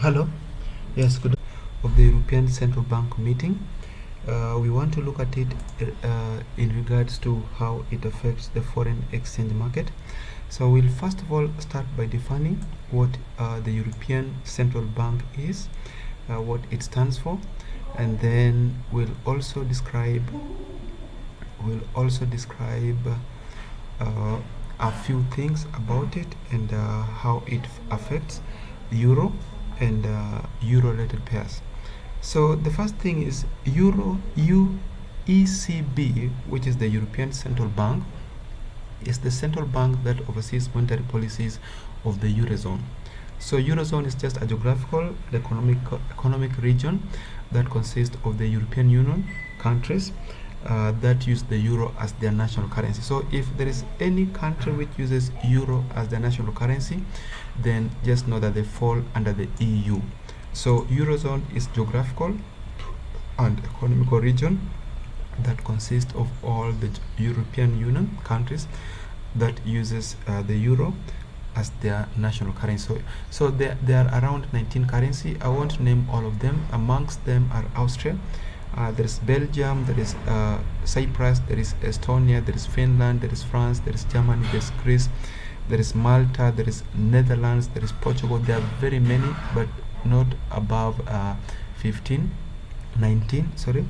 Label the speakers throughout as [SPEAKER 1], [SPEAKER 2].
[SPEAKER 1] Hello. Yes, good. Of the European Central Bank meeting. We want to look at it in regards to how it affects the foreign exchange market. So we'll first of all start by defining what the European Central Bank is, what it stands for, and then we'll also describe a few things about it and how it affects euro and euro-related pairs. So the first thing is ECB, which is the European Central Bank, is the central bank that oversees monetary policies of the Eurozone. So Eurozone is just a geographical and economic region that consists of the European Union countries that use the euro as their national currency. So if there is any country which uses euro as their national currency, then just know that they fall under the EU. So Eurozone is geographical and economical region that consists of all the European Union countries that uses the euro as their national currency. So there are around 19 currency. I won't name all of them. Amongst them are Austria, there is Belgium, there is Cyprus, there is Estonia, there is Finland, there is France, there is Germany, there is Greece, there is Malta, there is Netherlands, there is Portugal. There are very many, but not above 19, sorry.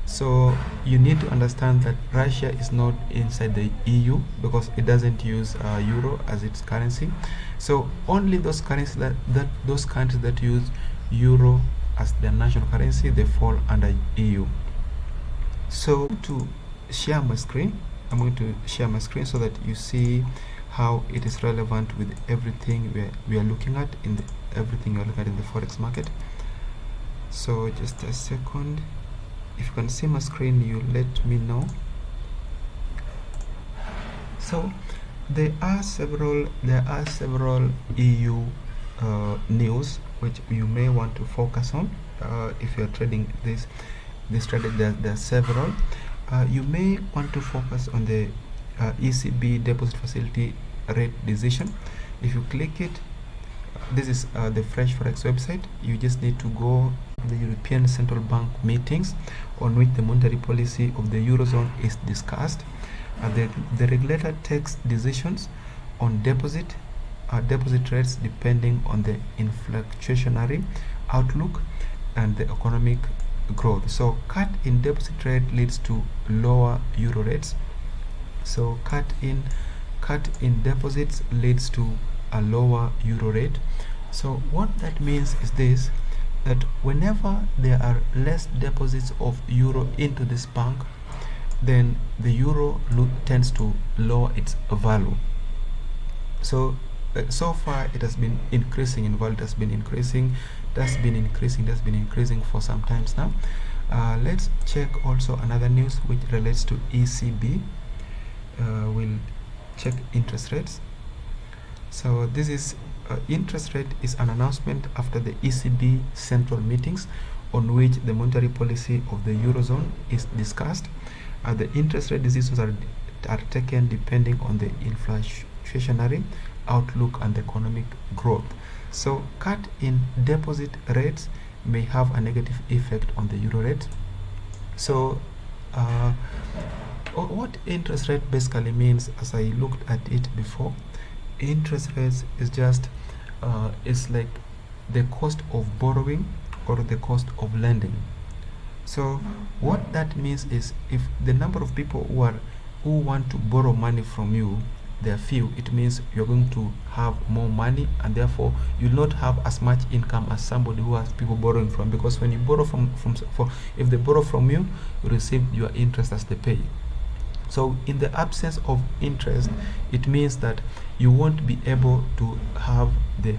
[SPEAKER 1] So you need to understand that Russia is not inside the EU because it doesn't use euro as its currency. So only those currencies those countries that use euro as their national currency, they fall under EU. So to share my screen, I'm going to share my screen so that you see how it is relevant with everything we are looking at in the forex market. So just a second. If you can see my screen, you let me know. So there are several EU news which you may want to focus on if you're trading this strategy. There are several. You may want to focus on the ECB deposit facility rate decision. If you click it, this is the FreshForex website. You just need to go to the European Central Bank meetings on which the monetary policy of the Eurozone is discussed. The regulator takes decisions on deposit rates depending on the inflationary outlook and the economic growth. So cut in deposit rate leads to lower euro rates. So cut in deposits leads to a lower euro rate. So what that means is this, that whenever there are less deposits of euro into this bank, then the euro tends to lower its value. So so far it has been increasing in value. That's been increasing for some times now. Let's check also another news which relates to ECB. We'll check interest rates. So this is interest rate is an announcement after the ECB central meetings on which the monetary policy of the Eurozone is discussed. The interest rate decisions are taken depending on the inflationary outlook and the economic growth. So cut in deposit rates may have a negative effect on the euro rate. So what interest rate basically means, as I looked at it before, interest rates is just it's like the cost of borrowing or the cost of lending. So what that means is, if the number of people who want to borrow money from you, they are few, it means you're going to have more money, and therefore you'll not have as much income as somebody who has people borrowing from, because when you borrow if they borrow from you, you receive your interest as they pay. So in the absence of interest, it means that you won't be able to have the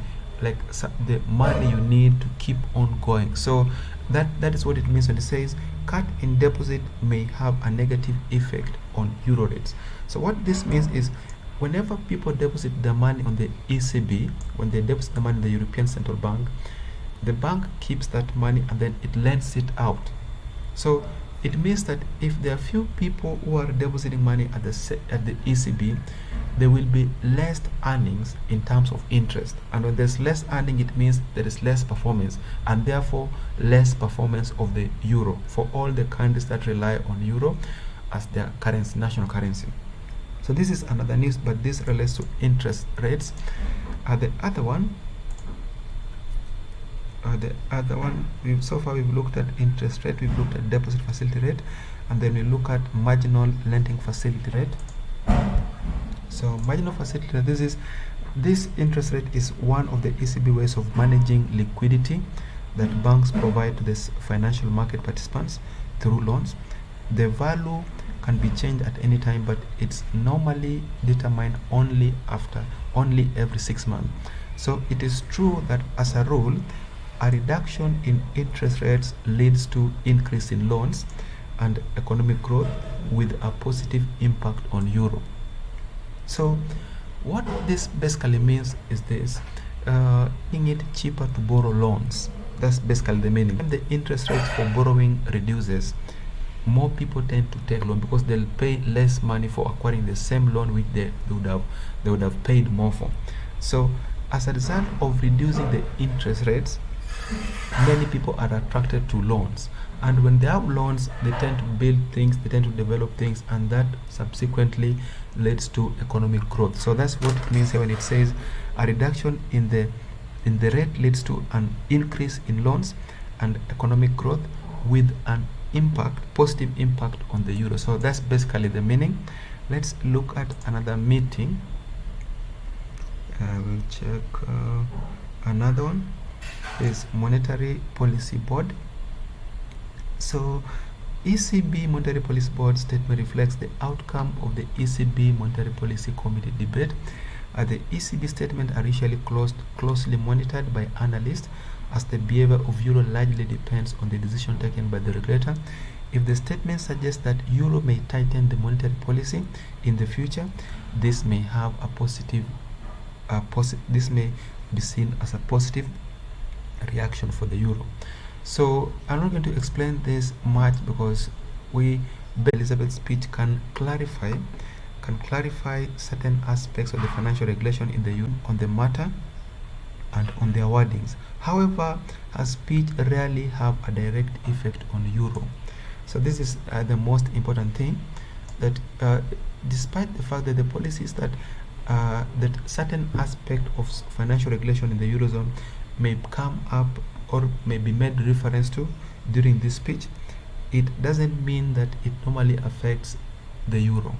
[SPEAKER 1] money you need to keep on going. So that is what it means when it says cut in deposit may have a negative effect on euro rates. So what this means is, whenever people deposit the money on the ECB, when they deposit the money in the European Central Bank, the bank keeps that money and then it lends it out. So it means that if there are few people who are depositing money at the ECB, there will be less earnings in terms of interest, and when there's less earning, it means there is less performance, and therefore less performance of the euro for all the countries that rely on euro as their currency, national currency. So this is another news, but this relates to interest rates. The other one, so far we've looked at interest rate, we've looked at deposit facility rate, and then we look at marginal lending facility rate. So marginal facility rate, this interest rate is one of the ECB ways of managing liquidity that banks provide to the financial market participants through loans. The value can be changed at any time, but it's normally determined only every 6 months. So it is true that as a rule, a reduction in interest rates leads to increase in loans and economic growth with a positive impact on euro. So what this basically means is this: making it cheaper to borrow loans. That's basically the meaning. When the interest rate for borrowing reduces, more people tend to take loan because they'll pay less money for acquiring the same loan which they would have paid more for. So as a result of reducing the interest rates, many people are attracted to loans, and when they have loans, they tend to build things, they tend to develop things, and that subsequently leads to economic growth. So that's what it means here when it says a reduction in the rate leads to an increase in loans and economic growth with an positive impact on the euro. So that's basically the meaning. Let's look at another meeting. We'll check another one is Monetary Policy Board. So ECB Monetary Policy Board statement reflects the outcome of the ECB Monetary Policy Committee debate. The ECB statement are usually closely monitored by analysts, as the behavior of euro largely depends on the decision taken by the regulator. If the statement suggests that euro may tighten the monetary policy in the future, this may have a positive this may be seen as a positive reaction for the euro. So I'm not going to explain this much because Elizabeth's speech can clarify certain aspects of the financial regulation in the euro on the matter and on their wordings. However, her speech rarely have a direct effect on euro. So this is the most important thing, that despite the fact that the policies that certain aspect of financial regulation in the eurozone may come up or may be made reference to during this speech, it doesn't mean that it normally affects the euro.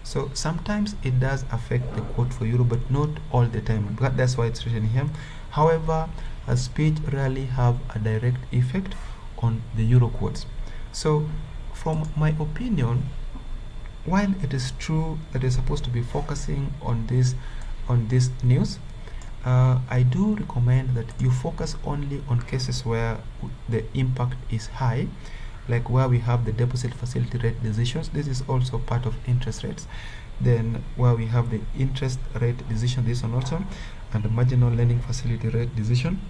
[SPEAKER 1] So sometimes it does affect the quote for euro, but not all the time. But that's why it's written here. However, a speech rarely have a direct effect on the euro quotes. So from my opinion, while it is true that you're supposed to be focusing on this news, I do recommend that you focus only on cases where the impact is high, like where we have the deposit facility rate decisions. This is also part of interest rates. Then where we have the interest rate decision, this one also, and the marginal lending facility rate decision.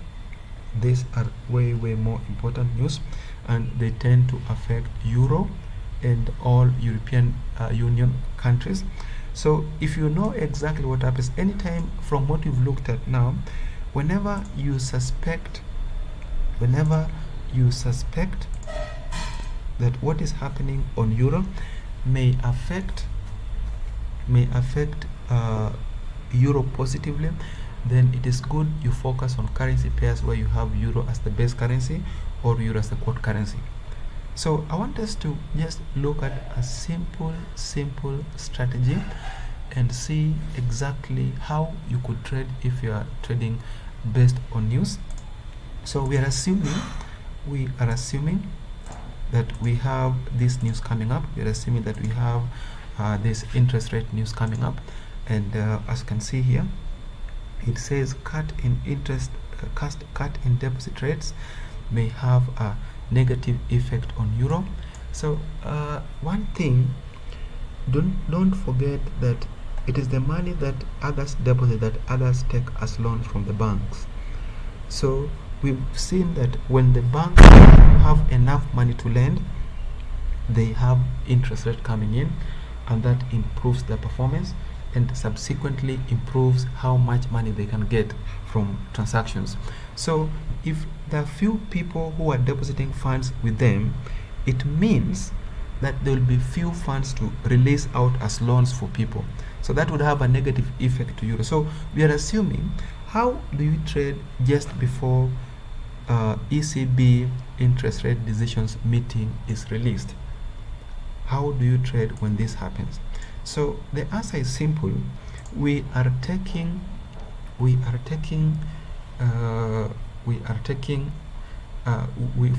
[SPEAKER 1] These are way more important news, and they tend to affect euro and all European Union countries. So if you know exactly what happens anytime from what you've looked at now, whenever you suspect that what is happening on euro may affect euro positively, then it is good you focus on currency pairs where you have euro as the base currency or euro as the quote currency. So I want us to just look at a simple strategy and see exactly how you could trade if you are trading based on news. So we are assuming that we have this news coming up. We are assuming that we have this interest rate news coming up, and as you can see here, it says cut in deposit rates may have a negative effect on euro. So one thing, don't forget that it is the money that others deposit that others take as loans from the banks. So we've seen that when the banks have enough money to lend, they have interest rate coming in, and that improves their performance and subsequently improves how much money they can get from transactions. So if there are few people who are depositing funds with them, it means that there will be few funds to release out as loans for people. So that would have a negative effect to euro. So we are assuming, how do you trade just before ECB interest rate decisions meeting is released? How do you trade when this happens? So the answer is simple. We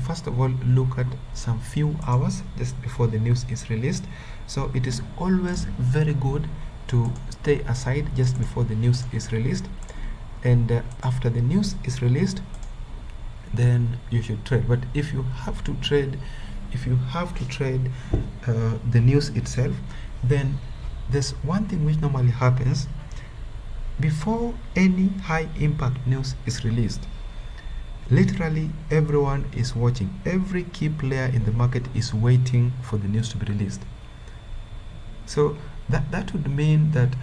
[SPEAKER 1] first of all look at some few hours just before the news is released. So it is always very good to stay aside just before the news is released, and after the news is released, then you should trade. But if you have to trade the news itself, then there's one thing which normally happens before any high impact news is released. Literally everyone is watching. Every key player in the market is waiting for the news to be released. So that would mean that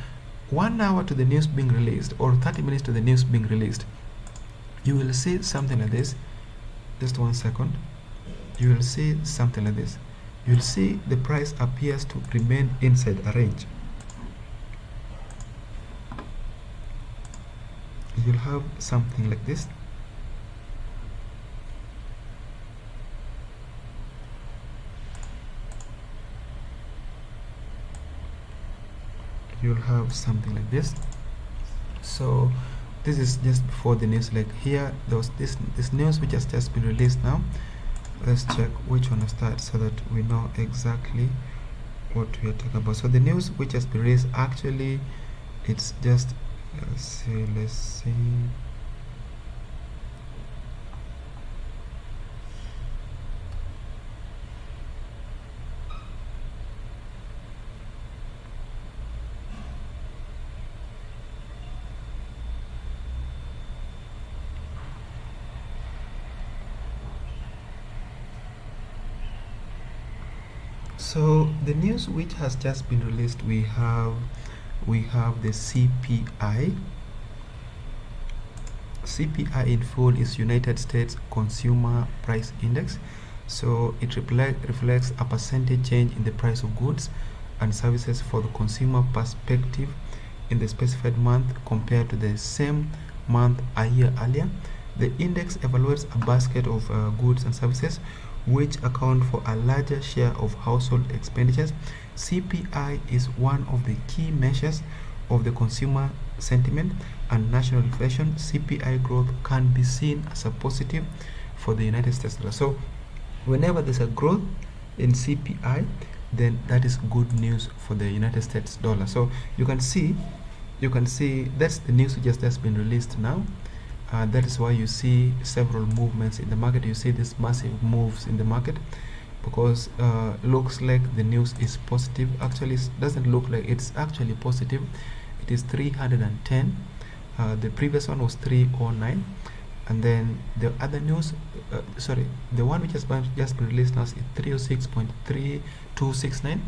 [SPEAKER 1] 1 hour to the news being released, or 30 minutes to the news being released, you will see something like this. Just 1 second. You will see something like this. You will see the price appears to remain inside a range. You'll have something like this. You'll have something like this. So this is just before the news. Like here, there was this news which has just been released now. Let's check which one to start so that we know exactly what we are talking about. So the news which has been released, actually it's just, let's see. So the news which has just been released, we have the CPI. CPI in full is United States Consumer Price Index. So it reflects a percentage change in the price of goods and services for the consumer perspective in the specified month compared to the same month a year earlier. The index evaluates a basket of goods and services which account for a larger share of household expenditures. CPI is one of the key measures of the consumer sentiment and national inflation. CPI growth can be seen as a positive for the United States dollar. So whenever there's a growth in CPI, then that is good news for the United States dollar. So you can see that's the news which has been released now. That is why you see several movements in the market. You see these massive moves in the market because looks like the news is positive. Actually, it doesn't look like it's actually positive. It is 310. The previous one was 309, and then the other news, the one which has just been released now is 306.3269.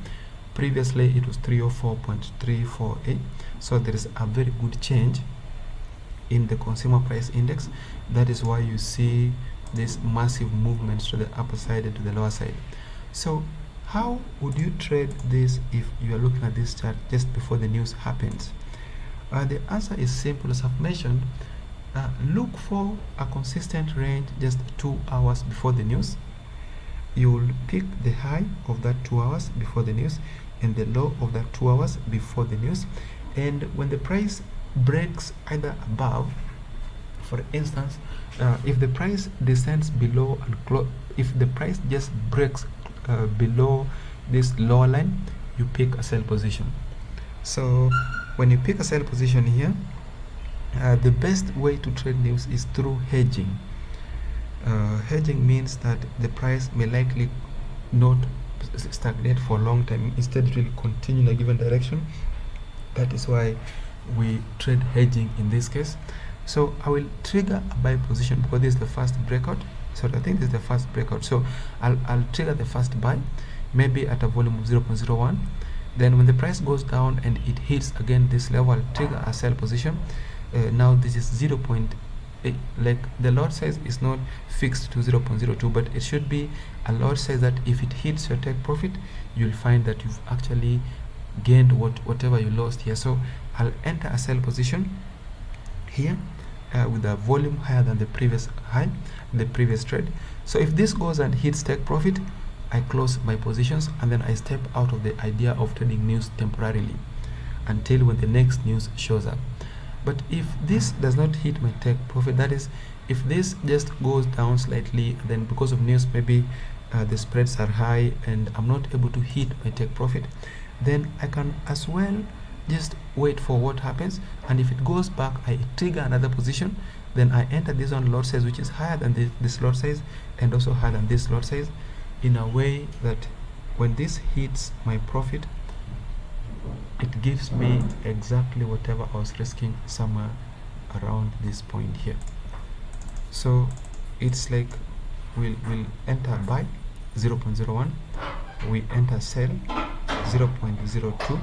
[SPEAKER 1] Previously, it was 304.348. So there is a very good change in the consumer price index. That is why you see these massive movements to the upper side and to the lower side. So how would you trade this if you are looking at this chart just before the news happens? The answer is simple. As I've mentioned, look for a consistent range just 2 hours before the news. You will pick the high of that 2 hours before the news and the low of that 2 hours before the news. And when the price breaks either above, for instance, if the price descends below and if the price just breaks below this lower line, you pick a sell position. So when you pick a sell position here, the best way to trade news is through hedging. Hedging means that the price may likely not stagnate for a long time. Instead, it will continue in a given direction. That is why we trade hedging in this case. So I will trigger a buy position because this is the first breakout. So I think this is the first breakout. So I'll trigger the first buy. maybe at a volume of 0.01. Then when the price goes down and it hits again this level, I'll trigger a sell position. Now this is 0.8, like the lot size is not fixed to 0.02, but it should be a lot size that if it hits your take profit, you'll find that you've actually gained whatever you lost here. So I'll enter a sell position here with a volume higher than the previous high, the previous trade. So if this goes and hits take profit, I close my positions and then I step out of the idea of trading news temporarily until when the next news shows up. But if this does not hit my take profit, that is, if this just goes down slightly, then because of news, maybe the spreads are high and I'm not able to hit my take profit, then I can as well just wait for what happens. And if it goes back, I trigger another position. Then I enter this on lot size, which is higher than this lot size and also higher than this lot size, in a way that when this hits my profit, it gives me exactly whatever I was risking somewhere around this point here. So it's like we'll enter buy 0.01, we enter sell 0.02,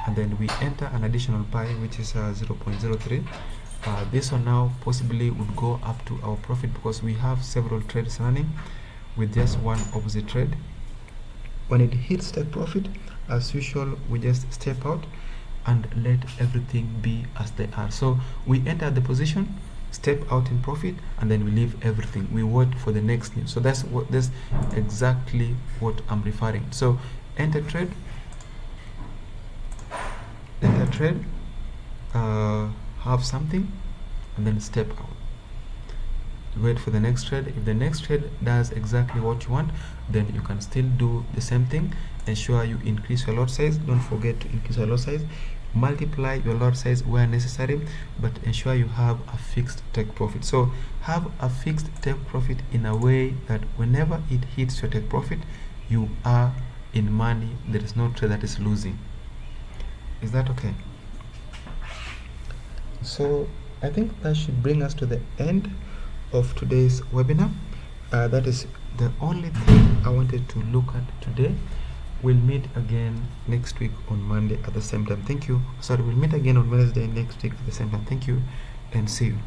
[SPEAKER 1] and then we enter an additional buy, which is 0.03. This one now possibly would go up to our profit because we have several trades running with just one opposite trade. When it hits take profit, as usual, we just step out and let everything be as they are. So we enter the position, step out in profit, and then we leave everything. We wait for the next news. So that's exactly what I'm referring. So enter trade, have something, and then step out. Wait for the next trade. If the next trade does exactly what you want, then you can still do the same thing. Ensure you increase your lot size. Don't forget to increase your lot size. Multiply your lot size where necessary, but ensure you have a fixed take profit. So have a fixed take profit in a way that whenever it hits your take profit, you are in money. There is no trade that is losing. Is that okay? So I think that should bring us to the end of today's webinar. That is the only thing I wanted to look at today. We'll meet again next week on Monday at the same time. Thank you. Sorry, we'll meet again on Wednesday next week at the same time. Thank you and see you.